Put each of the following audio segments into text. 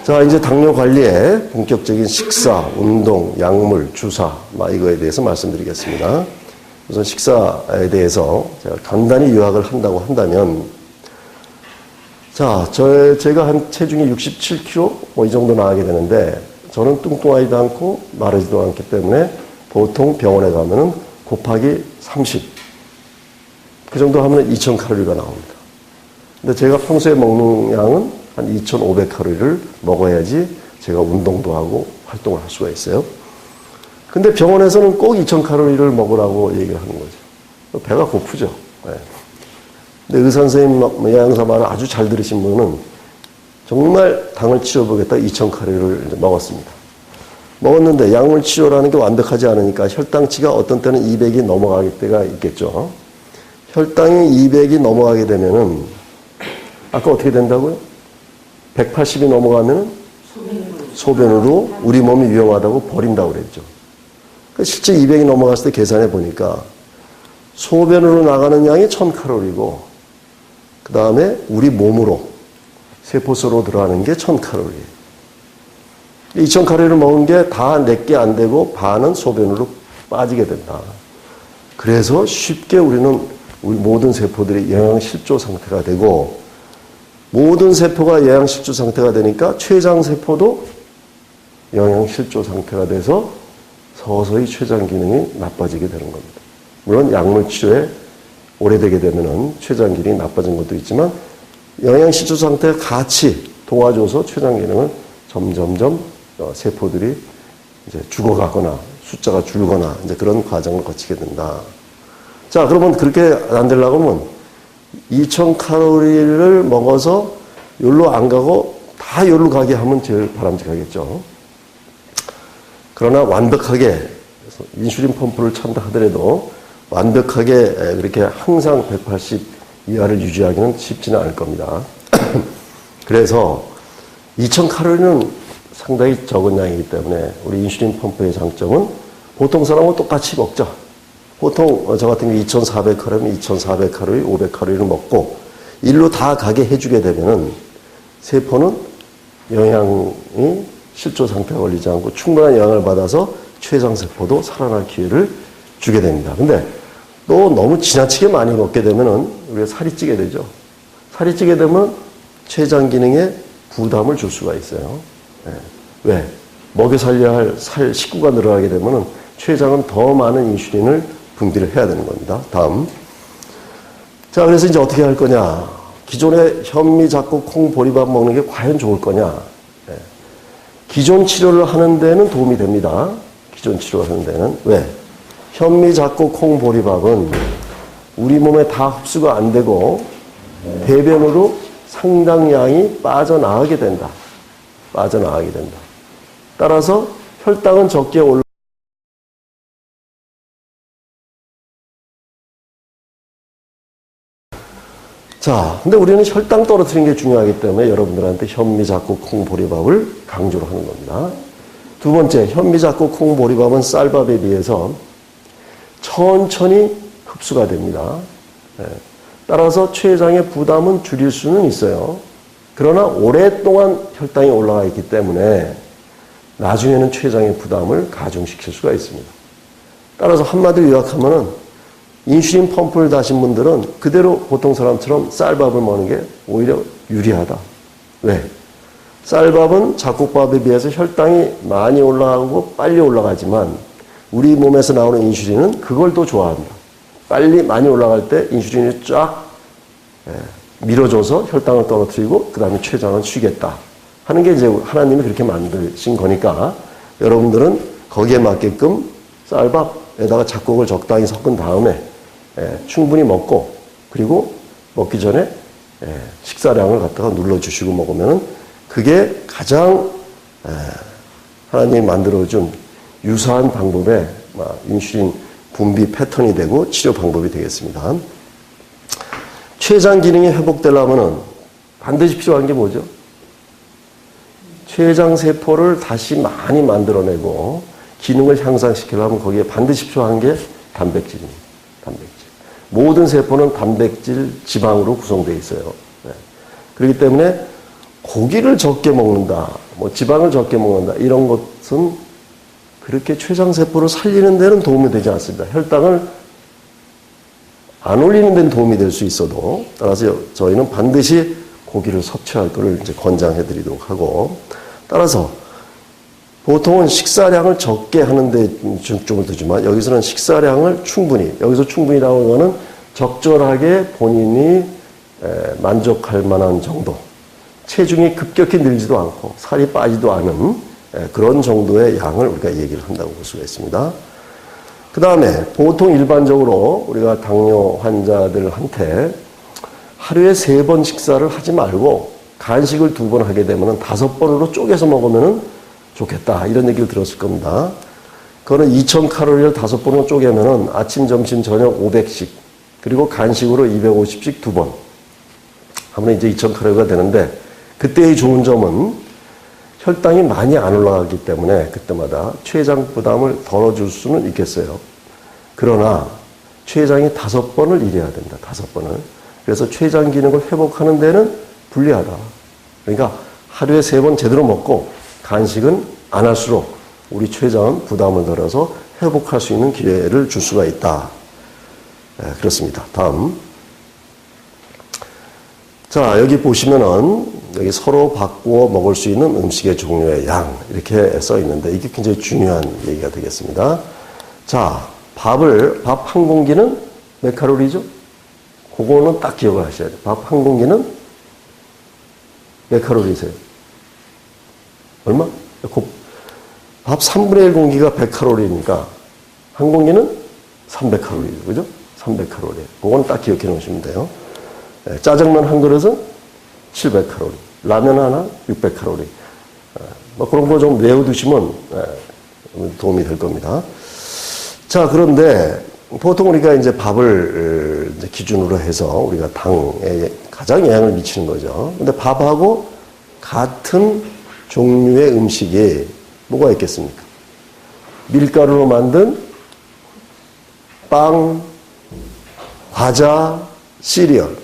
자, 이제 당뇨 관리에 본격적인 식사, 운동, 약물, 주사, 이거에 대해서 말씀드리겠습니다. 우선 식사에 대해서 제가 간단히 요약을 한다고 한다면, 자, 제가 한 체중이 67kg, 이 정도 나가게 되는데, 저는 뚱뚱하지도 않고 마르지도 않기 때문에 보통 병원에 가면은 곱하기 30. 그 정도 하면 2000칼로리가 나옵니다. 근데 제가 평소에 먹는 양은 한 2500칼로리를 먹어야지 제가 운동도 하고 활동을 할 수가 있어요. 근데 병원에서는 꼭 2000칼로리를 먹으라고 얘기를 하는 거죠. 배가 고프죠. 네. 근데 의사 선생님, 영양사 말을 아주 잘 들으신 분은 정말 당을 치료보겠다 2000칼로리를 먹었습니다. 먹었는데 약물 치료라는 게 완벽하지 않으니까 혈당치가 어떤 때는 200이 넘어갈 때가 있겠죠. 혈당이 200이 넘어가게 되면은 아까 어떻게 된다고요? 180이 넘어가면 소변으로 우리 몸이 위험하다고 버린다고 그랬죠. 실제 200이 넘어갔을 때 계산해 보니까 소변으로 나가는 양이 1000칼로리고 그 다음에 우리 몸으로 세포속으로 들어가는 게 1000칼로리. 2000칼로리를 먹은 게 다 내게 안 되고 반은 소변으로 빠지게 된다. 그래서 쉽게 우리 모든 세포들이 영양실조 상태가 되고 모든 세포가 영양실조 상태가 되니까 췌장세포도 영양실조 상태가 돼서 서서히 췌장 기능이 나빠지게 되는 겁니다. 물론 약물 치료에 오래되게 되면은 췌장 기능이 나빠진 것도 있지만 영양실조 상태가 같이 도와줘서 췌장 기능을 점점점 세포들이 이제 죽어가거나 숫자가 줄거나 이제 그런 과정을 거치게 된다. 자, 그러면 그렇게 안 되려고 하면 2000칼로리를 먹어서 여기로 안 가고 다 여기로 가게 하면 제일 바람직하겠죠. 그러나 완벽하게 인슐린 펌프를 찬다 하더라도 완벽하게 그렇게 항상 180 이하를 유지하기는 쉽지는 않을 겁니다. 그래서 2000칼로리는 상당히 적은 양이기 때문에 우리 인슐린 펌프의 장점은 보통 사람은 똑같이 먹죠. 보통 저 같은 경우 2400칼로리면 2400칼로리, 500칼로리를 먹고 일로 다 가게 해주게 되면은 세포는 영양이 실조 상태가 걸리지 않고 충분한 영향을 받아서 췌장세포도 살아날 기회를 주게 됩니다. 근데 또 너무 지나치게 많이 먹게 되면은 우리가 살이 찌게 되죠. 살이 찌게 되면 췌장 기능에 부담을 줄 수가 있어요. 네. 왜? 먹여 살려야 할 식구가 늘어나게 되면은 췌장은 더 많은 인슐린을 분비를 해야 되는 겁니다. 다음. 자, 그래서 이제 어떻게 할 거냐. 기존에 현미, 잡곡, 콩, 보리밥 먹는 게 과연 좋을 거냐. 네. 기존 치료를 하는 데는 도움이 됩니다. 기존 치료를 하는 데는. 왜? 현미, 잡곡, 콩, 보리밥은 우리 몸에 다 흡수가 안 되고 배변으로 상당량이 빠져나가게 된다. 빠져나가게 된다. 따라서 혈당은 적게 올라 자, 근데 우리는 혈당 떨어뜨리는 게 중요하기 때문에 여러분들한테 현미, 잡곡, 콩, 보리밥을 강조를 하는 겁니다. 두 번째, 현미, 잡곡, 콩, 보리밥은 쌀밥에 비해서 천천히 흡수가 됩니다. 네. 따라서 췌장의 부담은 줄일 수는 있어요. 그러나 오랫동안 혈당이 올라가 있기 때문에 나중에는 췌장의 부담을 가중시킬 수가 있습니다. 따라서 한마디로 요약하면은 인슐린 펌프를 다신 분들은 그대로 보통 사람처럼 쌀밥을 먹는 게 오히려 유리하다. 왜? 쌀밥은 잡곡밥에 비해서 혈당이 많이 올라가고 빨리 올라가지만 우리 몸에서 나오는 인슐린은 그걸 더 좋아합니다. 빨리 많이 올라갈 때 인슐린이 쫙 밀어줘서 혈당을 떨어뜨리고 그 다음에 췌장은 쉬겠다 하는 게 이제 하나님이 그렇게 만드신 거니까 여러분들은 거기에 맞게끔 쌀밥에다가 잡곡을 적당히 섞은 다음에 충분히 먹고 그리고 먹기 전에 식사량을 갖다가 눌러주시고 먹으면 그게 가장 하나님이 만들어준 유사한 방법의 인슐린 분비 패턴이 되고 치료 방법이 되겠습니다. 췌장 기능이 회복되려면 반드시 필요한 게 뭐죠? 췌장 세포를 다시 많이 만들어내고 기능을 향상시키려면 거기에 반드시 필요한 게 단백질입니다. 단백질. 모든 세포는 단백질, 지방으로 구성되어 있어요. 네. 그렇기 때문에 고기를 적게 먹는다. 뭐 지방을 적게 먹는다. 이런 것은 그렇게 췌장세포를 살리는 데는 도움이 되지 않습니다. 혈당을 안 올리는 데는 도움이 될 수 있어도, 따라서 저희는 반드시 고기를 섭취할 것을 이제 권장해 드리도록 하고, 따라서 보통은 식사량을 적게 하는데 중점을 두지만, 여기서는 식사량을 충분히, 여기서 충분히라고 하는 거는 적절하게 본인이 만족할 만한 정도, 체중이 급격히 늘지도 않고 살이 빠지도 않은 그런 정도의 양을 우리가 얘기를 한다고 볼 수가 있습니다. 그 다음에 보통 일반적으로 우리가 당뇨 환자들한테 하루에 3번 식사를 하지 말고 간식을 2번 하게 되면 5번으로 쪼개서 먹으면 좋겠다, 이런 얘기를 들었을 겁니다. 그거는 2000칼로리를 5번으로 쪼개면 아침, 점심, 저녁 500씩, 그리고 간식으로 250씩 2번 하면 이제 2000칼로리가 되는데, 그때의 좋은 점은 혈당이 많이 안 올라가기 때문에 그때마다 췌장 부담을 덜어줄 수는 있겠어요. 그러나 췌장이 5번을 일해야 된다. 5번을. 그래서 췌장 기능을 회복하는 데는 불리하다. 그러니까 하루에 3번 제대로 먹고 간식은 안 할수록 우리 췌장은 부담을 덜어서 회복할 수 있는 기회를 줄 수가 있다. 그렇습니다. 다음. 자, 여기 보시면은 여기 서로 바꾸어 먹을 수 있는 음식의 종류의 양, 이렇게 써 있는데 이게 굉장히 중요한 얘기가 되겠습니다. 자, 밥 한 공기는 몇 칼로리죠? 그거는 딱 기억을 하셔야 돼요. 밥 한 공기는 몇 칼로리세요? 얼마? 밥 3분의 1 공기가 100칼로리니까 한 공기는 300칼로리죠. 그죠? 300칼로리. 그건 딱 기억해 놓으시면 돼요. 짜장면 한 그릇은 700칼로리. 라면 하나 600칼로리. 뭐 그런 거 좀 외워두시면 도움이 될 겁니다. 자, 그런데 보통 우리가 이제 밥을 이제 기준으로 해서 우리가 당에 가장 영향을 미치는 거죠. 근데 밥하고 같은 종류의 음식이 뭐가 있겠습니까? 밀가루로 만든 빵, 과자, 시리얼.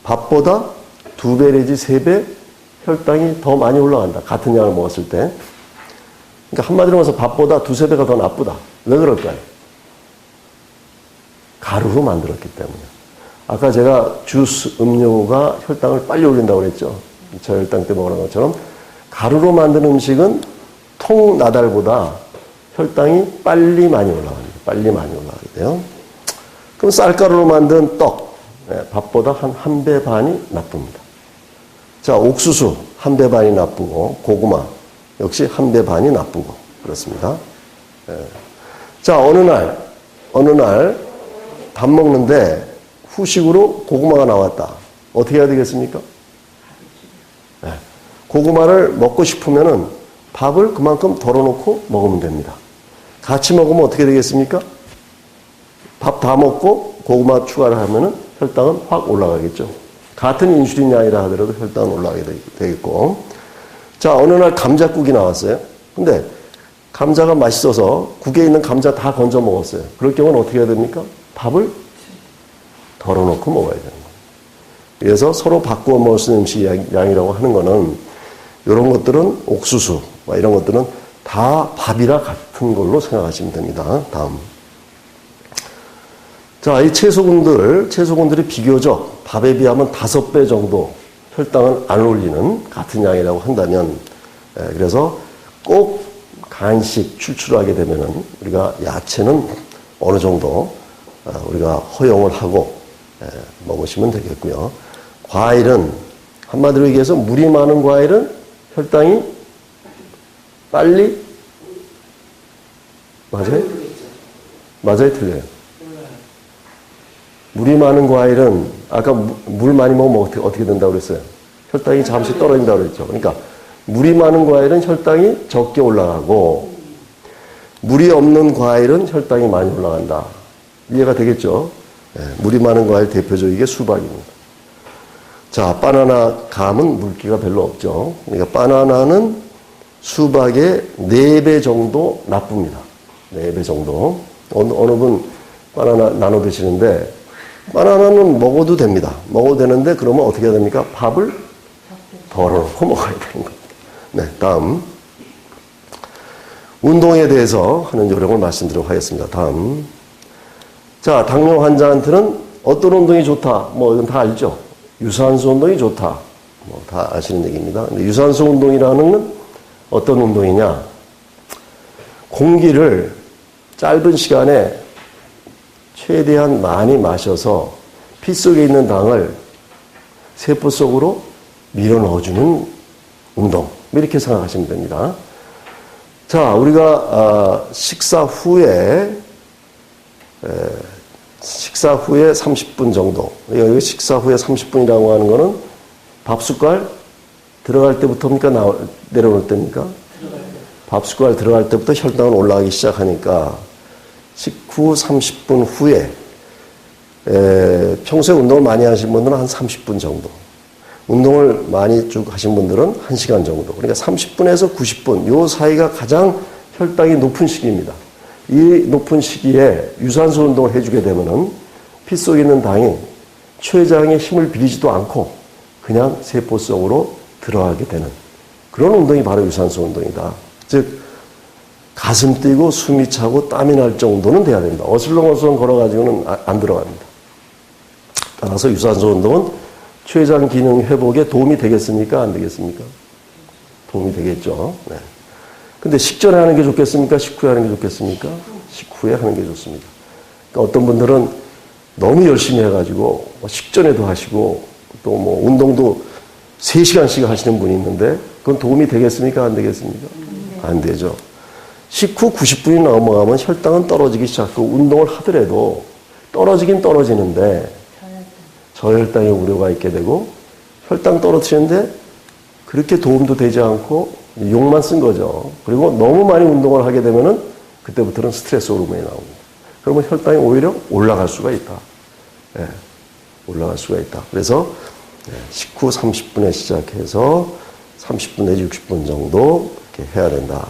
밥보다 2배 내지 3배 혈당이 더 많이 올라간다. 같은 양을 먹었을 때. 그러니까 한마디로 말해서 밥보다 2~3배가 더 나쁘다. 왜 그럴까요? 가루로 만들었기 때문에. 아까 제가 주스, 음료가 혈당을 빨리 올린다고 그랬죠. 저혈당 때 먹으는 것처럼 가루로 만든 음식은 통나달보다 혈당이 빨리 많이 올라갑니다. 빨리 많이 올라가게 돼요. 그럼 쌀가루로 만든 떡, 밥보다 한 배 반이 나쁩니다. 자, 옥수수 1배 반이 나쁘고, 고구마 역시 1배 반이 나쁘고, 그렇습니다. 자, 어느 날 밥 먹는데 후식으로 고구마가 나왔다. 어떻게 해야 되겠습니까? 고구마를 먹고 싶으면은 밥을 그만큼 덜어놓고 먹으면 됩니다. 같이 먹으면 어떻게 되겠습니까? 밥 다 먹고 고구마 추가를 하면은 혈당은 확 올라가겠죠. 같은 인슐린 양이라 하더라도 혈당은 올라가게 되겠고. 자, 어느 날 감자국이 나왔어요. 근데 감자가 맛있어서 국에 있는 감자 다 건져 먹었어요. 그럴 경우는 어떻게 해야 됩니까? 밥을 덜어놓고 먹어야 되는 거예요. 그래서 서로 바꾸어 먹을 수 있는 음식 양이라고 하는 거는 이런 것들은 옥수수, 이런 것들은 다 밥이라 같은 걸로 생각하시면 됩니다. 다음. 자, 이 채소군들이 비교적 밥에 비하면 5배 정도 혈당을 안 올리는 같은 양이라고 한다면, 그래서 꼭 간식 출출하게 되면은 우리가 야채는 어느 정도 우리가 허용을 하고 먹으시면 되겠고요. 과일은 한마디로 얘기해서 물이 많은 과일은 혈당이 빨리 맞아요? 맞아요, 틀려요? 물이 많은 과일은 아까 물 많이 먹으면 어떻게 된다고 그랬어요? 혈당이 잠시 떨어진다고 그랬죠. 그러니까 물이 많은 과일은 혈당이 적게 올라가고 물이 없는 과일은 혈당이 많이 올라간다. 이해가 되겠죠? 물이 많은 과일 대표적인 수박입니다. 자, 바나나 감은 물기가 별로 없죠. 그러니까 바나나는 수박의 4배 정도 나쁩니다. 4배 정도. 어느 분 바나나 나눠 드시는데 바나나는 먹어도 됩니다. 먹어도 되는데 그러면 어떻게 해야 됩니까? 밥을 덜어놓고 먹어야 되는 겁니다. 네, 다음. 운동에 대해서 하는 요령을 말씀드리도록 하겠습니다. 다음. 자, 당뇨 환자한테는 어떤 운동이 좋다. 뭐, 이건 다 알죠? 유산소 운동이 좋다. 뭐, 다 아시는 얘기입니다. 근데 유산소 운동이라는 건 어떤 운동이냐? 공기를 짧은 시간에 최대한 많이 마셔서 피 속에 있는 당을 세포 속으로 밀어 넣어주는 운동. 이렇게 생각하시면 됩니다. 자, 우리가 식사 후에 30분 정도. 여기 식사 후에 30분이라고 하는 거는 밥 숟갈 들어갈 때부터입니까? 내려올 때입니까? 밥 숟갈 들어갈 때부터 혈당은 올라가기 시작하니까 식후 30분 후에 평소에 운동을 많이 하신 분들은 한 30분 정도. 운동을 많이 쭉 하신 분들은 1시간 정도. 그러니까 30분에서 90분, 요 사이가 가장 혈당이 높은 시기입니다. 이 높은 시기에 유산소 운동을 해주게 되면은 피 속에 있는 당이 췌장에 힘을 빌리지도 않고 그냥 세포 속으로 들어가게 되는 그런 운동이 바로 유산소 운동이다. 즉, 가슴 뛰고 숨이 차고 땀이 날 정도는 돼야 됩니다. 어슬렁어슬렁 걸어가지고는 안 들어갑니다. 따라서 유산소 운동은 췌장 기능 회복에 도움이 되겠습니까? 안 되겠습니까? 도움이 되겠죠. 네. 근데 식전에 하는 게 좋겠습니까? 식후에 하는 게 좋겠습니까? 식후에 하는 게 좋습니다. 그러니까 어떤 분들은 너무 열심히 해가지고 식전에도 하시고 또 뭐 운동도 3시간씩 하시는 분이 있는데 그건 도움이 되겠습니까? 안 되겠습니까? 안 되죠. 식후 90분이 넘어가면 혈당은 떨어지기 시작하고 운동을 하더라도 떨어지긴 떨어지는데 저혈당의 우려가 있게 되고 혈당 떨어뜨리는데 그렇게 도움도 되지 않고 욕만 쓴 거죠. 그리고 너무 많이 운동을 하게 되면은 그때부터는 스트레스 호르몬이 나옵니다. 그러면 혈당이 오히려 올라갈 수가 있다. 예, 올라갈 수가 있다. 그래서 식후 30분에 시작해서 30분 내지 60분 정도 이렇게 해야 된다.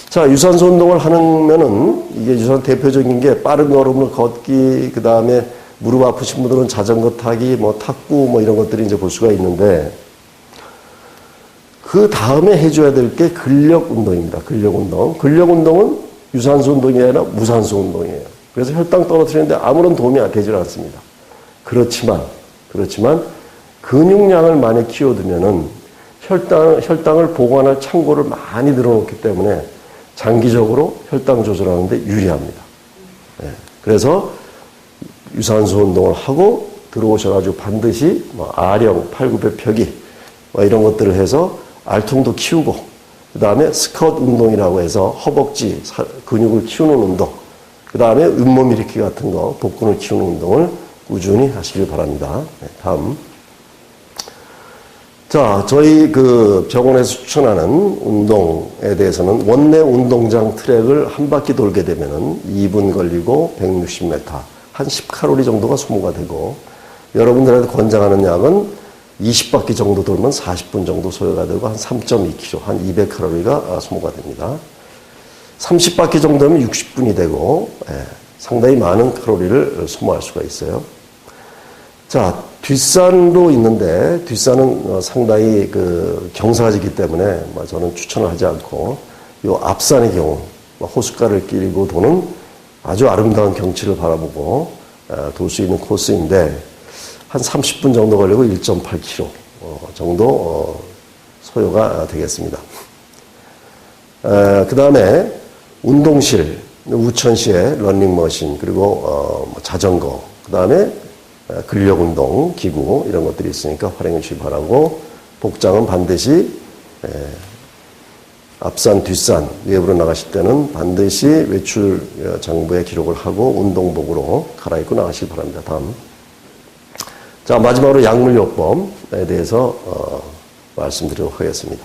자, 유산소 운동을 하면은 이게 유산 대표적인 게 빠른 걸음을 걷기, 그 다음에 무릎 아프신 분들은 자전거 타기, 뭐 탁구, 뭐 이런 것들이 이제 볼 수가 있는데, 그 다음에 해줘야 될 게 근력 운동입니다. 근력 운동. 근력 운동은 유산소 운동이 아니라 무산소 운동이에요. 그래서 혈당 떨어뜨리는데 아무런 도움이 되질 않습니다. 그렇지만 근육량을 많이 키워두면은 혈당을 보관할 창고를 많이 늘어놓기 때문에 장기적으로 혈당 조절하는데 유리합니다. 네. 그래서 유산소 운동을 하고 들어오셔가지고 반드시 뭐 아령, 팔굽혀 펴기 뭐 이런 것들을 해서 알통도 키우고 그 다음에 스쿼트 운동이라고 해서 허벅지 근육을 키우는 운동 그 다음에 윗몸 일으키기 같은 거 복근을 키우는 운동을 꾸준히 하시길 바랍니다. 네, 다음. 자, 저희 그 병원에서 추천하는 운동에 대해서는 원내 운동장 트랙을 한 바퀴 돌게 되면은 2분 걸리고 160m, 한 10칼로리 정도가 소모가 되고, 여러분들한테 권장하는 약은 20바퀴 정도 돌면 40분 정도 소요가 되고, 한 3.2kg, 한 200칼로리가 소모가 됩니다. 30바퀴 정도면 60분이 되고, 상당히 많은 칼로리를 소모할 수가 있어요. 자, 뒷산도 있는데, 뒷산은 상당히 그 경사지기 때문에 저는 추천을 하지 않고, 요 앞산의 경우, 호숫가를 끼고 도는 아주 아름다운 경치를 바라보고 돌 수 있는 코스인데, 한 30분 정도 걸리고 1.8km 정도 소요가 되겠습니다. 그 다음에 운동실, 우천시에 러닝머신, 그리고 자전거, 그 다음에 근력운동, 기구 이런 것들이 있으니까 활용해 주시기 바라고, 복장은 반드시 앞산, 뒷산, 외부로 나가실 때는 반드시 외출 장부에 기록을 하고 운동복으로 갈아입고 나가시기 바랍니다. 다음. 자, 마지막으로 약물요법에 대해서 말씀드리도록 하겠습니다.